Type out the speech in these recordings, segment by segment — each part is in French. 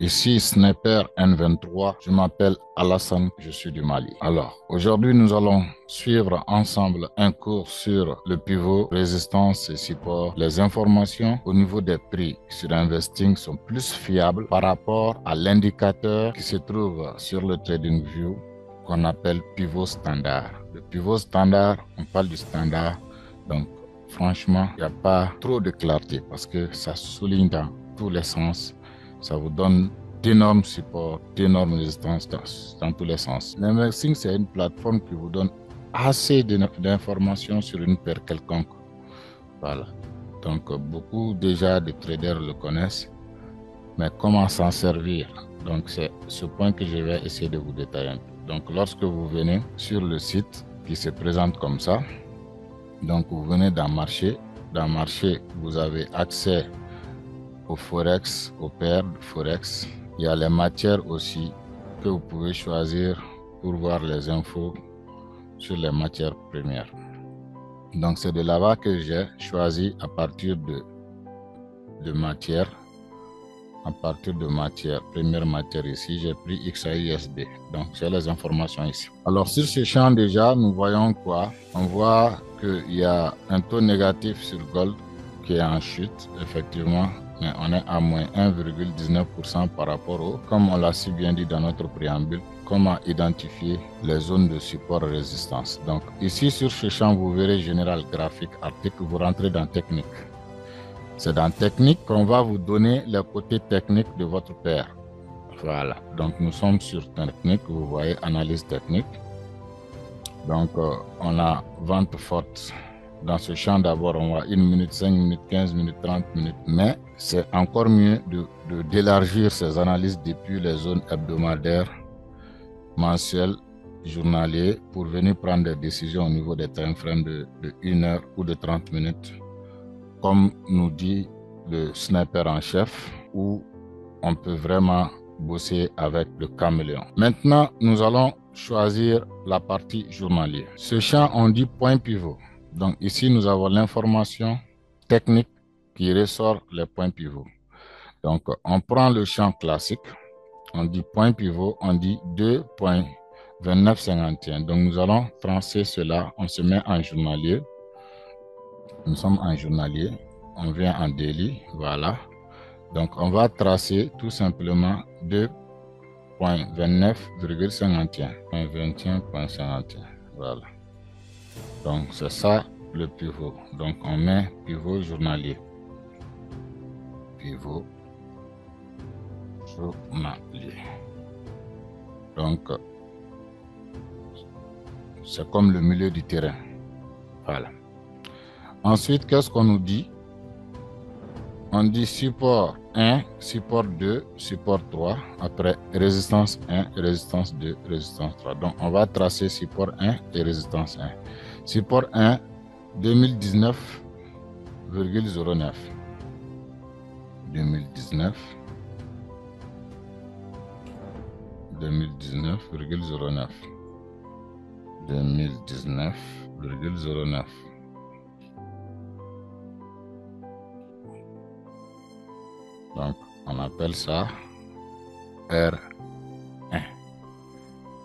Ici, Sniper N23, je m'appelle Alassane, je suis du Mali. Alors, aujourd'hui, nous allons suivre ensemble un cours sur le pivot, résistance et support. Les informations au niveau des prix sur Investing sont plus fiables par rapport à l'indicateur qui se trouve sur le TradingView qu'on appelle pivot standard. Le pivot standard, on parle du standard, donc franchement, il n'y a pas trop de clarté parce que ça souligne dans tous les sens. Ça vous donne d'énormes supports, d'énormes résistances dans tous les sens. L'investing, c'est une plateforme qui vous donne assez d'informations sur une paire quelconque. Voilà. Donc, beaucoup déjà de traders le connaissent, mais comment s'en servir? Donc, c'est ce point que je vais essayer de vous détailler un peu. Donc, lorsque vous venez sur le site qui se présente comme ça, donc vous venez dans marché. Dans marché, vous avez accès au Forex, aux paires de Forex. Il y a les matières aussi que vous pouvez choisir pour voir les infos sur les matières premières. Donc, c'est de là-bas que j'ai choisi à partir de matière. À partir de matière, première matière ici, j'ai pris XAUSD. Donc, j'ai les informations ici. Alors, sur ce champ déjà, nous voyons quoi? On voit qu'il y a un taux négatif sur Gold qui est en chute, effectivement, mais on est à moins 1,19% par rapport au, comme on l'a si bien dit dans notre préambule, comment identifier les zones de support et résistance. Donc, ici, sur ce champ, vous verrez général, graphique, article, vous rentrez dans technique. C'est dans technique qu'on va vous donner le côté technique de votre paire. Voilà, donc nous sommes sur technique, vous voyez, analyse technique. Donc, on a vente forte. Dans ce champ, d'abord, on voit 1 minute, 5 minutes, 15 minutes, 30 minutes. Mais c'est encore mieux d'élargir ces analyses depuis les zones hebdomadaires, mensuelles, journalières, pour venir prendre des décisions au niveau des time frames de 1 heure ou de 30 minutes. Comme nous dit le sniper en chef, où on peut vraiment bosser avec le caméléon. Maintenant, nous allons choisir la partie journalière. Ce champ, on dit point pivot. Donc ici, nous avons l'information technique qui ressort les points pivots. Donc, on prend le champ classique, on dit point pivot, on dit 2.2951. Donc, nous allons tracer cela, on se met en journalier. Nous sommes en journalier, on vient en daily, voilà. Donc, on va tracer tout simplement 2.29,51, 21.51, voilà. Donc, c'est ça le pivot. Donc, on met pivot journalier. Pivot journalier. Donc, c'est comme le milieu du terrain. Voilà. Ensuite, qu'est-ce qu'on nous dit? On dit support 1, support 2, support 3. Après, résistance 1, résistance 2, résistance 3. Donc, on va tracer support 1 et résistance 1. Support 1, 2019,09. 2019,09. 2019,09. Donc, on appelle ça R1.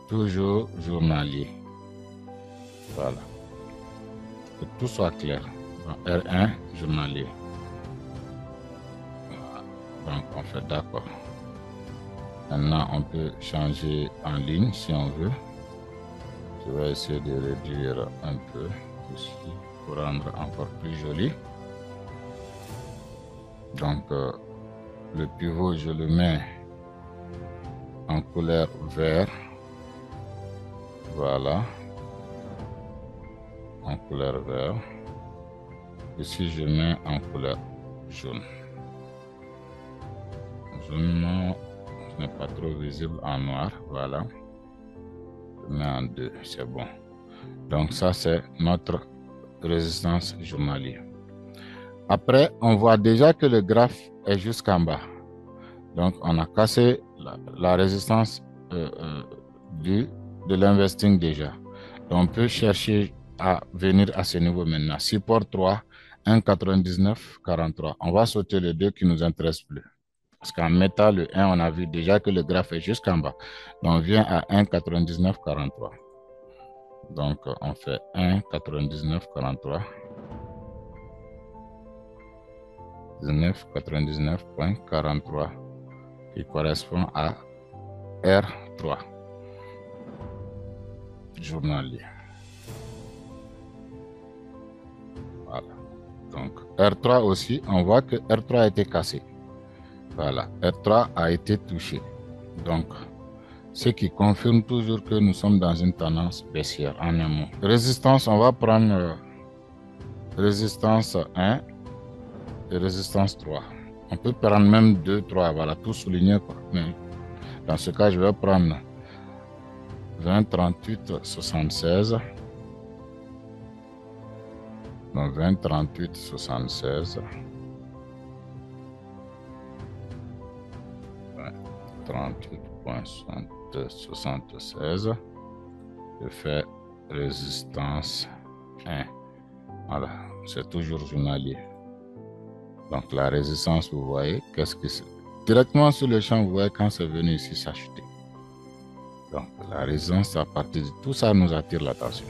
Toujours journalier. Voilà. Que tout soit clair. Donc, R1, journalier. Voilà. Donc, on fait d'accord. Maintenant, on peut changer en ligne si on veut. Je vais essayer de réduire un peu ici pour rendre encore plus joli. Donc, le pivot, je le mets en couleur vert. Voilà. En couleur vert. Ici, je mets en couleur jaune. Jaune, non, ce n'est pas trop visible en noir. Voilà. Je mets en 2, c'est bon. Donc, ça, c'est notre résistance journalière. Après, on voit déjà que le graphe est jusqu'en bas. Donc, on a cassé la résistance de l'investing déjà. Donc, on peut chercher à venir à ce niveau maintenant. Support 3, 1,99, 43. On va sauter les deux qui ne nous intéressent plus. Parce qu'en mettant le 1, on a vu déjà que le graphe est jusqu'en bas. Donc, on vient à 1,9943. Donc, on fait 1,9943. 99,43 qui correspond à R3 journalier. Voilà. Donc, R3 aussi, on voit que R3 a été cassé. Voilà, R3 a été touché. Donc, ce qui confirme toujours que nous sommes dans une tendance baissière en un mot. Résistance, on va prendre résistance 1 et résistance 3. On peut prendre même 2, 3, voilà, tout souligné, quoi. Mais dans ce cas, je vais prendre 20,38,76. Donc 20,38,76. 38,76. Je fais résistance 1. Voilà, c'est toujours journalier. Donc la résistance, vous voyez, qu'est-ce que c'est? Directement sur le champ, vous voyez quand c'est venu ici s'acheter. Donc la résistance, à partir de tout ça, nous attire l'attention.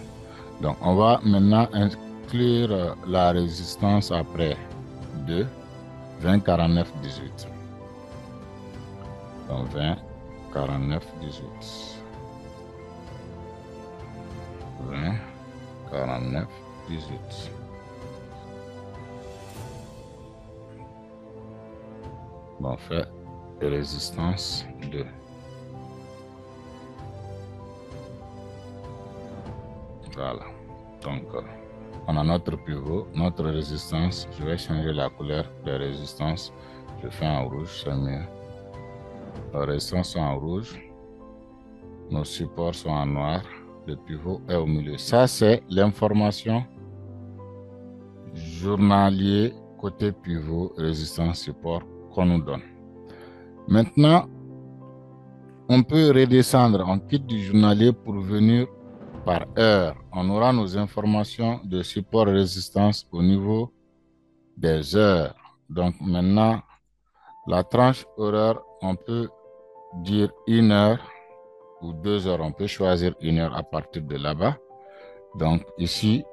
Donc on va maintenant inclure la résistance après 2, 20,49,18. Donc 20,49,18. 20,49,18. On fait résistance 2. Voilà. Donc, on a notre pivot, notre résistance. Je vais changer la couleur de résistance. Je fais en rouge, c'est mieux. Les résistances sont en rouge. Nos supports sont en noir. Le pivot est au milieu. Ça, c'est l'information journalier côté pivot, résistance, support qu'on nous donne. Maintenant, on peut redescendre. On quitte du journalier pour venir par heure. On aura nos informations de support résistance au niveau des heures. Donc maintenant, la tranche horaire, on peut dire 1 heure ou 2 heures. On peut choisir 1 heure à partir de là-bas. Donc ici,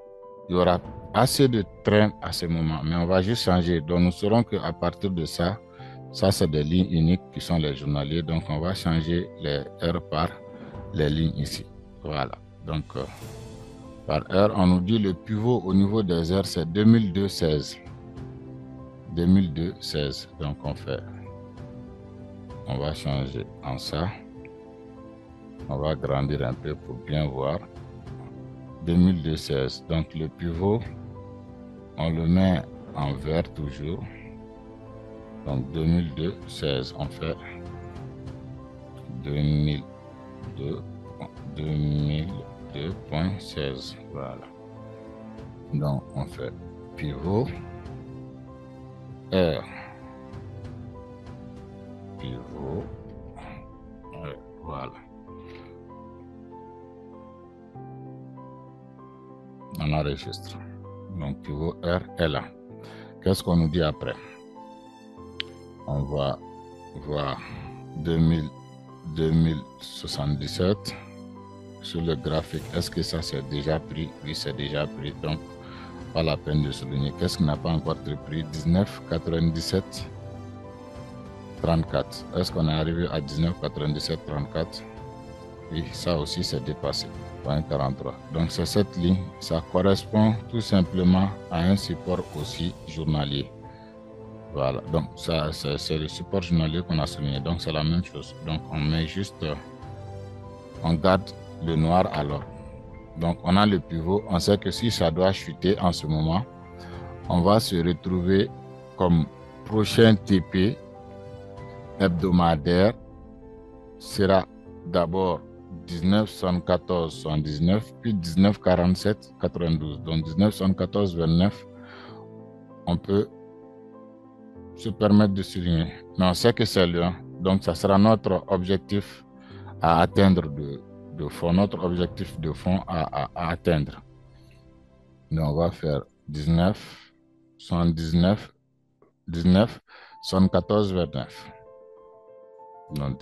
il y aura assez de trains à ce moment, mais on va juste changer. Donc nous saurons qu'à partir de ça, c'est des lignes uniques qui sont les journaliers. Donc on va changer les heures par les lignes ici. Voilà. Donc par heure, on nous dit le pivot au niveau des heures, c'est 2002,16. 2002,16. Donc on va changer en ça. On va agrandir un peu pour bien voir. 2002,16. Donc le pivot, on le met en vert toujours. Donc 2002,16. On fait 2002,16. Voilà. Donc on fait pivot, heure, pivot, heure. Voilà. On enregistre. Donc pivot heure est là. Qu'est-ce qu'on nous dit après? On va voir 2077 sur le graphique. Est-ce que ça c'est déjà pris? Oui, c'est déjà pris. Donc, pas la peine de souligner. Qu'est-ce qui n'a pas encore été pris? 19,97,34. Est-ce qu'on est arrivé à 19,97,34? Oui, ça aussi c'est dépassé. 0,43. Donc c'est cette ligne. Ça correspond tout simplement à un support aussi journalier. Voilà, donc ça c'est le support journalier qu'on a souligné. Donc c'est la même chose. Donc on met juste, on garde le noir alors. Donc on a le pivot. On sait que si ça doit chuter en ce moment, on va se retrouver comme prochain TP hebdomadaire sera d'abord 19,74,79 puis 19,47,92. Donc 19,74,29, on peut se permettre de souligner. Mais on sait que c'est loin. Donc, ça sera notre objectif à atteindre de fond, notre objectif de fond à atteindre. Donc, on va faire 19, 79, 19, 74, 29. Donc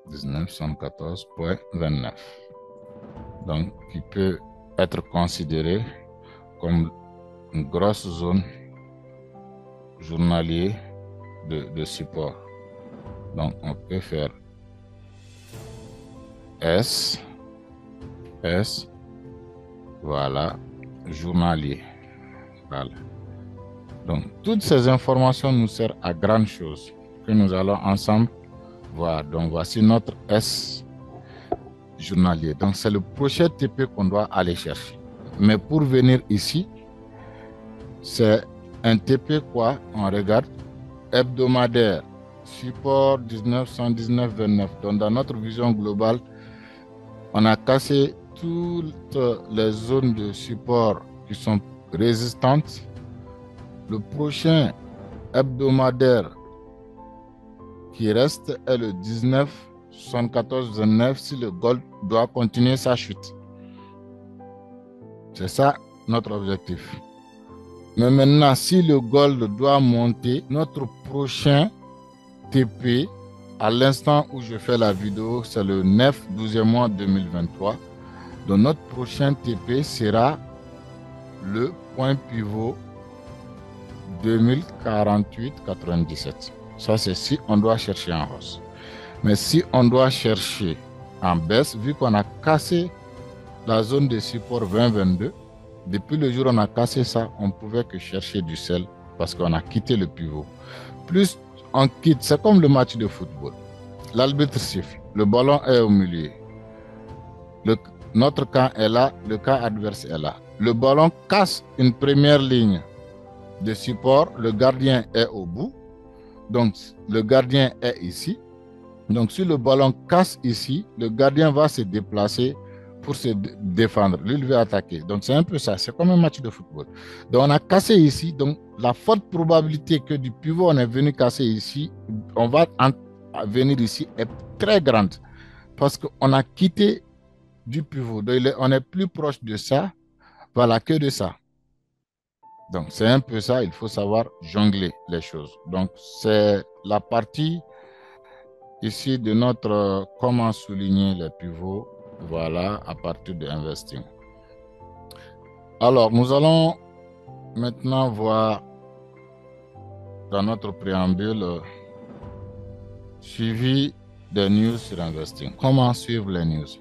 1974,29. Donc, qui peut être considéré comme une grosse zone journalier de support. Donc, on peut faire S, voilà, journalier. Voilà. Donc, toutes ces informations nous servent à grande chose que nous allons ensemble voir. Donc, voici notre S journalier. Donc, c'est le prochain TP qu'on doit aller chercher. Mais pour venir ici, c'est un TP quoi? On regarde hebdomadaire, support 1919-29. Donc, dans notre vision globale, on a cassé toutes les zones de support qui sont résistantes. Le prochain hebdomadaire qui reste est le 19-74-29 si le gold doit continuer sa chute. C'est ça notre objectif. Mais maintenant, si le gold doit monter, notre prochain TP, à l'instant où je fais la vidéo, c'est le 9-12e mois 2023. Donc notre prochain TP sera le point pivot 2048,97. Ça, c'est si on doit chercher en hausse. Mais si on doit chercher en baisse, vu qu'on a cassé la zone de support 2022, depuis le jour où on a cassé ça, on ne pouvait que chercher du sel parce qu'on a quitté le pivot. Plus on quitte, c'est comme le match de football. L'arbitre siffle, le ballon est au milieu. Notre camp est là, le camp adverse est là. Le ballon casse une première ligne de support, le gardien est au bout. Donc, le gardien est ici. Donc, si le ballon casse ici, le gardien va se déplacer pour se défendre. Lui, il veut attaquer. Donc, c'est un peu ça. C'est comme un match de football. Donc, on a cassé ici. Donc, la forte probabilité que du pivot, on est venu casser ici, on va venir ici est très grande. Parce qu'on a quitté du pivot. Donc, on est plus proche de ça, voilà, que de ça. Donc, c'est un peu ça. Il faut savoir jongler les choses. Donc, c'est la partie ici de notre comment souligner les pivots, voilà, à partir de investing. Alors, nous allons maintenant voir dans notre préambule suivi des news sur investing. Comment suivre les news?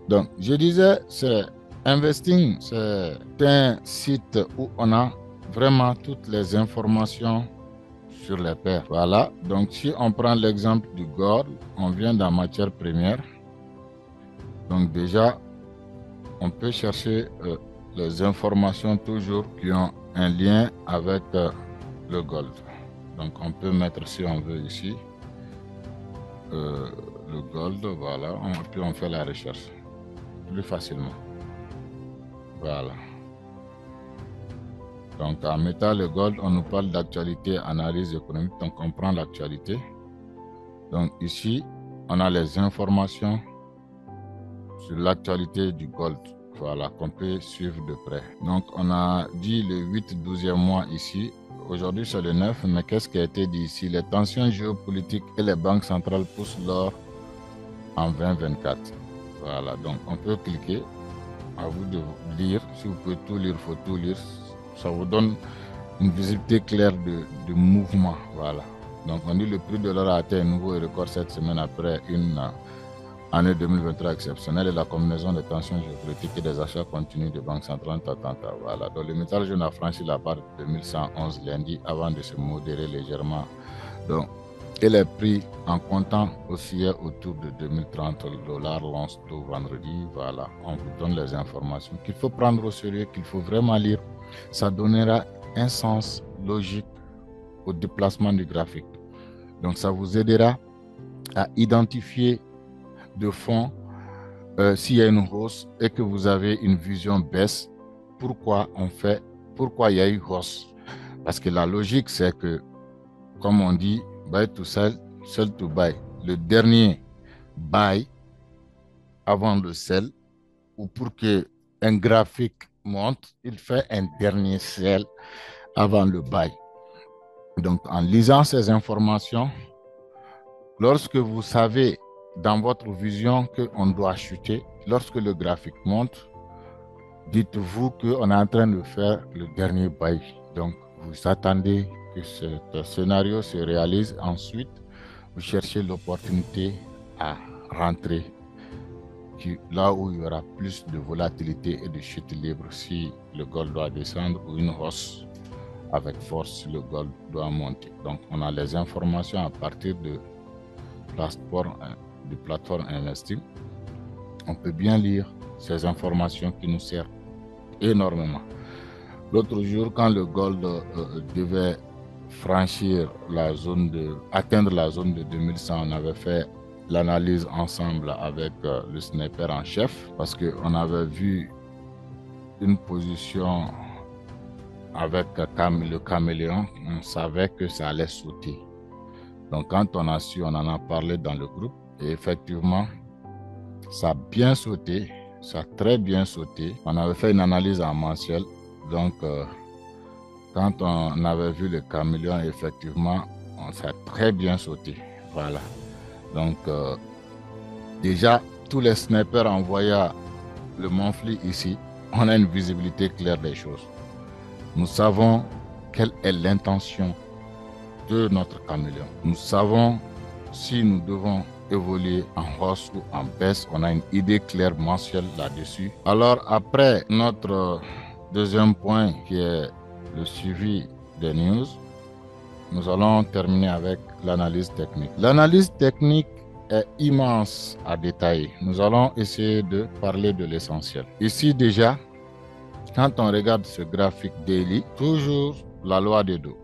Donc, je disais, c'est investing, c'est un site où on a vraiment toutes les informations sur les paires. Voilà, donc si on prend l'exemple du gold, on vient dans matière première. Donc déjà, on peut chercher les informations toujours qui ont un lien avec le gold. Donc on peut mettre, si on veut ici, le gold, voilà, puis on fait la recherche plus facilement. Voilà. Donc en mettant le gold, on nous parle d'actualité, analyse économique, donc on prend l'actualité. Donc ici, on a les informations sur l'actualité du gold. Voilà, qu'on peut suivre de près. Donc, on a dit le 8-12e mois ici. Aujourd'hui, c'est le 9, mais qu'est-ce qui a été dit ici? Les tensions géopolitiques et les banques centrales poussent l'or en 2024. Voilà, donc on peut cliquer. À vous de lire. Si vous pouvez tout lire, il faut tout lire. Ça vous donne une visibilité claire de mouvement. Voilà. Donc, on dit le prix de l'or a atteint un nouveau record cette semaine après une année 2023 exceptionnelle et la combinaison des tensions géopolitiques et des achats continus de banques centrales. Voilà. Donc, le métal jaune a franchi la barre de 2111 lundi avant de se modérer légèrement. Donc, et les prix en comptant oscillaient autour de 2030 $ l'once tout vendredi. Voilà, on vous donne les informations qu'il faut prendre au sérieux, qu'il faut vraiment lire. Ça donnera un sens logique au déplacement du graphique. Donc, ça vous aidera à identifier de fond s'il y a une hausse et que vous avez une vision baisse, pourquoi il y a eu hausse. Parce que la logique, c'est que, comme on dit, buy to sell, sell to buy. Le dernier buy avant le sell, ou pour que un graphique monte, il fait un dernier sell avant le buy. Donc, en lisant ces informations, lorsque vous savez dans votre vision qu'on doit chuter, lorsque le graphique monte, dites-vous qu'on est en train de faire le dernier bail. Donc, vous attendez que ce scénario se réalise. Ensuite, vous cherchez l'opportunité à rentrer là où il y aura plus de volatilité et de chute libre si le gold doit descendre ou une hausse avec force si le gold doit monter. Donc, on a les informations à partir de plateforme investing. On peut bien lire ces informations qui nous servent énormément. L'autre jour, quand le gold devait atteindre la zone de 2100, on avait fait l'analyse ensemble avec le sniper en chef parce qu'on avait vu une position avec le caméléon, on savait que ça allait sauter. Donc quand on a su, on en a parlé dans le groupe et effectivement, ça a bien sauté, ça a très bien sauté. On avait fait une analyse en mensuel, donc quand on avait vu le caméléon, effectivement, ça a très bien sauté. Voilà. Donc, déjà, tous les snipers envoyés le monthly ici, on a une visibilité claire des choses. Nous savons quelle est l'intention de notre caméléon. Nous savons si nous devons évoluer en hausse ou en baisse. On a une idée claire mensuelle là-dessus. Alors, après notre deuxième point qui est le suivi des news, nous allons terminer avec l'analyse technique. L'analyse technique est immense à détailler. Nous allons essayer de parler de l'essentiel. Ici déjà, quand on regarde ce graphique daily, toujours la loi des dos.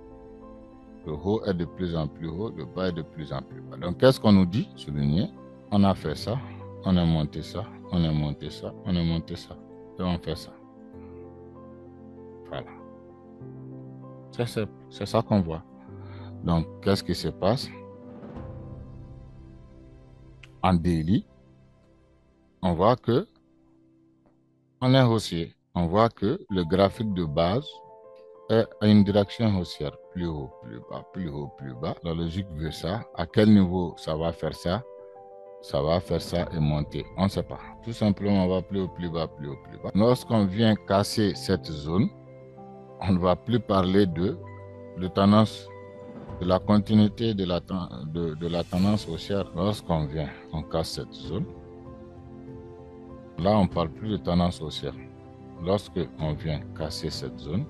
Le haut est de plus en plus haut, le bas est de plus en plus bas. Donc, qu'est-ce qu'on nous dit? Souligner, on a fait ça, on a monté ça, on a monté ça, on a monté ça, et on fait ça. Voilà. C'est ça qu'on voit. Donc, qu'est-ce qui se passe? En daily, on voit que on est haussier. On voit que le graphique de base est à une direction haussière. Plus haut, plus bas, plus haut, plus bas. La logique veut ça. À quel niveau ça va faire ça? Ça va faire ça et monter. On ne sait pas. Tout simplement, on va plus haut, plus bas, plus haut, plus bas. Lorsqu'on vient casser cette zone, on ne va plus parler de tendance, de la continuité de la tendance haussière. Lorsqu'on vient, on casse cette zone. Là, on ne parle plus de tendance haussière. Lorsque on vient casser cette zone,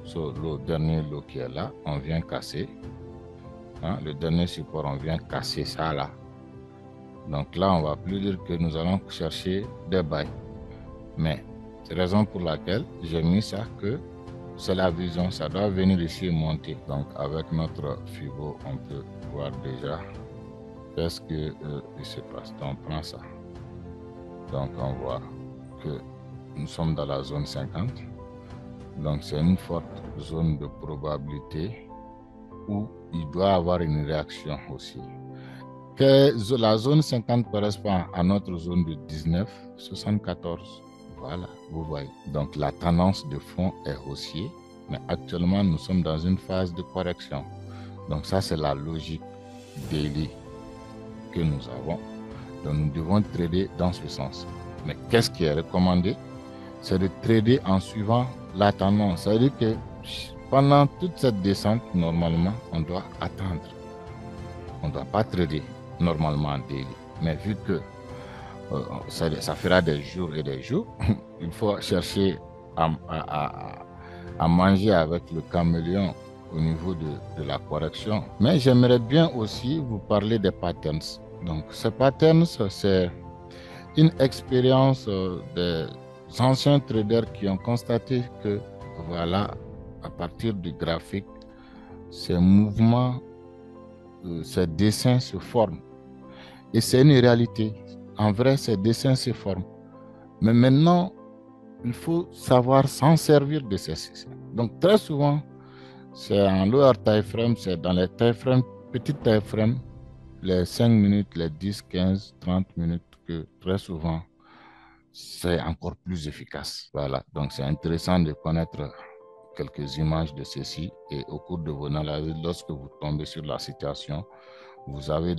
sur le dernier lot qui est là, on vient casser. Le dernier support, on vient casser ça là. Donc là, on ne va plus dire que nous allons chercher des bails. Mais c'est la raison pour laquelle j'ai mis ça que c'est la vision, ça doit venir ici et monter. Donc avec notre FIBO, on peut voir déjà qu'est-ce qu'il se passe. Donc on prend ça. Donc on voit que nous sommes dans la zone 50. Donc c'est une forte zone de probabilité où il doit y avoir une réaction aussi. La zone 50 correspond à notre zone de 19, 74. Voilà, vous voyez. Donc la tendance de fond est haussier, mais actuellement nous sommes dans une phase de correction. Donc ça c'est la logique daily que nous avons. Donc nous devons trader dans ce sens. Mais qu'est-ce qui est recommandé? C'est de trader en suivant la tendance. Ça veut dire que pendant toute cette descente, normalement, on doit attendre. On ne doit pas trader normalement en daily. Mais vu que ça fera des jours et des jours, il faut chercher à manger avec le caméléon au niveau de la correction. Mais j'aimerais bien aussi vous parler des patterns. Donc, ces patterns, c'est une expérience des anciens traders qui ont constaté que, voilà, à partir du graphique, ces mouvements, ces dessins se forment. Et c'est une réalité. En vrai, ces dessins se forment. Mais maintenant, il faut savoir s'en servir de ces dessins. Donc, très souvent, c'est en lower time frame, c'est dans les time frame, petites time frame, les 5 minutes, les 10, 15, 30 minutes, que très souvent, c'est encore plus efficace. Voilà, donc c'est intéressant de connaître quelques images de ceci et au cours de vos analyses, lorsque vous tombez sur la situation, vous avez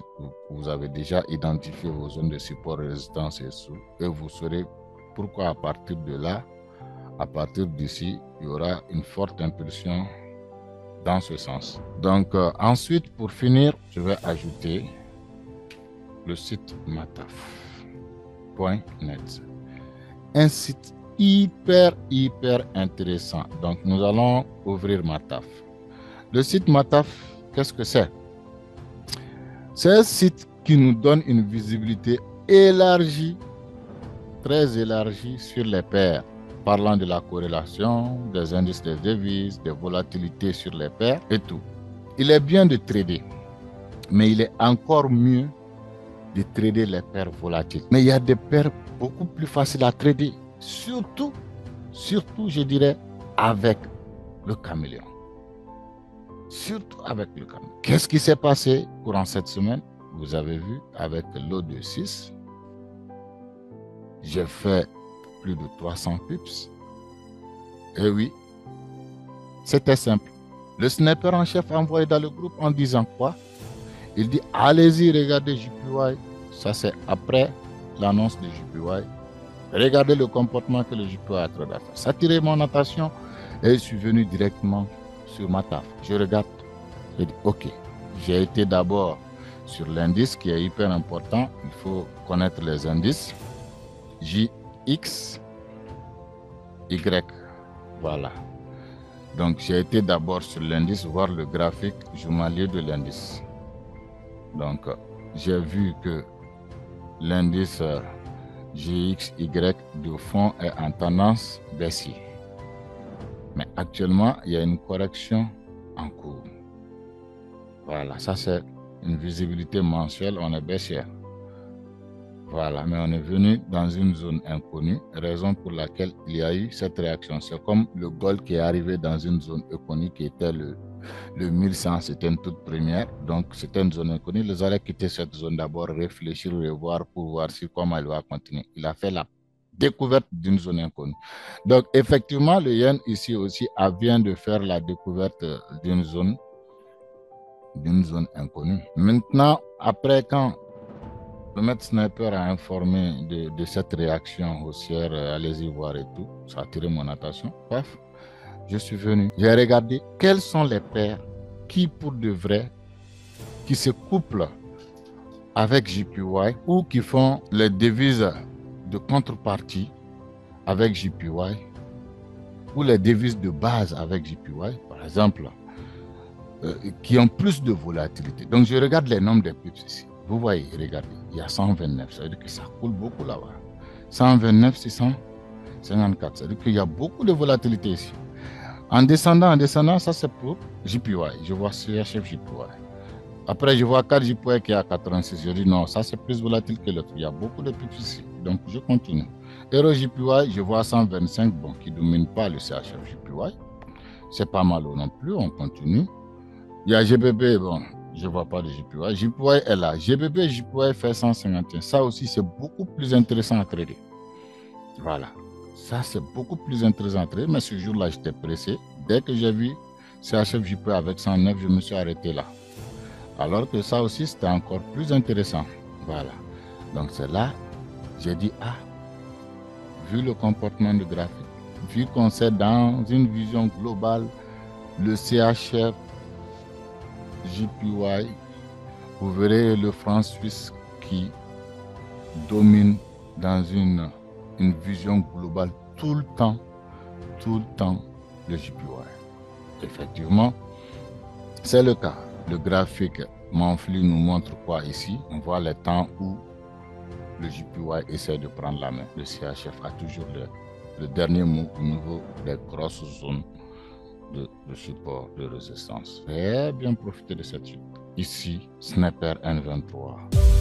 déjà identifié vos zones de support, résistance et sous, et vous saurez pourquoi à partir de là, à partir d'ici, il y aura une forte impulsion dans ce sens. Donc ensuite, pour finir, je vais ajouter le site mataf.net. Un site hyper intéressant. Donc nous allons ouvrir Mataf. Le site Mataf, qu'est-ce que c'est? C'est un site qui nous donne une visibilité élargie, très élargie sur les paires, parlant de la corrélation, des indices des devises, des volatilités sur les paires et tout. Il est bien de trader, mais il est encore mieux de trader les paires volatiles. Mais il y a des paires beaucoup plus faciles à trader, surtout, je dirais, avec le caméléon. Surtout avec le caméléon. Qu'est-ce qui s'est passé courant cette semaine? Vous avez vu, avec l'O26, j'ai fait plus de 300 pips. Et oui, c'était simple. Le sniper en chef a envoyé dans le groupe en disant quoi? Il dit, allez-y, regardez JPY. Ça, c'est après l'annonce de JPY. Regardez le comportement que le JPY a trop d'affaires. Ça a attiré mon attention et je suis venu directement sur Mataf. Je regarde, je dis, ok, j'ai été d'abord sur l'indice qui est hyper important. Il faut connaître les indices. JX, Y, voilà. Donc, j'ai été d'abord sur l'indice, voir le graphique journalier de l'indice. Donc, j'ai vu que l'indice GXY de fond est en tendance baissière. Mais actuellement, il y a une correction en cours. Voilà, ça c'est une visibilité mensuelle, on est baissière. Voilà, mais on est venu dans une zone inconnue, raison pour laquelle il y a eu cette réaction. C'est comme le gold qui est arrivé dans une zone inconnue qui était le 1100, c'était une toute première, donc c'était une zone inconnue. Les allait quitter cette zone d'abord, réfléchir, revoir pour voir si comment elle va continuer. Il a fait la découverte d'une zone inconnue. Donc effectivement, le yen ici aussi vient de faire la découverte d'une zone inconnue. Maintenant, après quand le maître sniper a informé de cette réaction haussière, allez-y voir et tout, ça a attiré mon attention. Bref, je suis venu, j'ai regardé quelles sont les paires qui pour de vrai, qui se couplent avec JPY ou qui font les devises de contrepartie avec JPY ou les devises de base avec JPY, par exemple, qui ont plus de volatilité. Donc je regarde les nombres des pips ici. Vous voyez, regardez, il y a 129, ça veut dire que ça coule beaucoup là-bas. 129, 654, ça veut dire qu'il y a beaucoup de volatilité ici. En descendant, ça c'est pour JPY. Je vois CHF JPY. Après, je vois 4 JPY qui est à 86. Je dis non, ça c'est plus volatile que l'autre. Il y a beaucoup de pips ici. Donc je continue. Euro JPY, je vois 125, bon, qui ne domine pas le CHF JPY. C'est pas mal non plus, on continue. Il y a GBP, bon, je ne vois pas de JPY. JPY est là. GBP, JPY fait 151. Ça aussi, c'est beaucoup plus intéressant à trader. Voilà. Ça, c'est beaucoup plus intéressant à trader. Mais ce jour-là, j'étais pressé. Dès que j'ai vu CHF JPY avec 109, je me suis arrêté là. Alors que ça aussi, c'était encore plus intéressant. Voilà. Donc, c'est là, j'ai dit, vu le comportement du graphique, vu qu'on sait dans une vision globale, le CHF JPY, vous verrez le franc suisse qui domine dans une vision globale tout le temps le JPY. Effectivement, c'est le cas. Le graphique monthly nous montre quoi ici? On voit les temps où le JPY essaie de prendre la main. Le CHF a toujours le dernier mot au niveau des grosses zones de support, de résistance. Et bien profiter de cette chute. Ici, Sniper N23.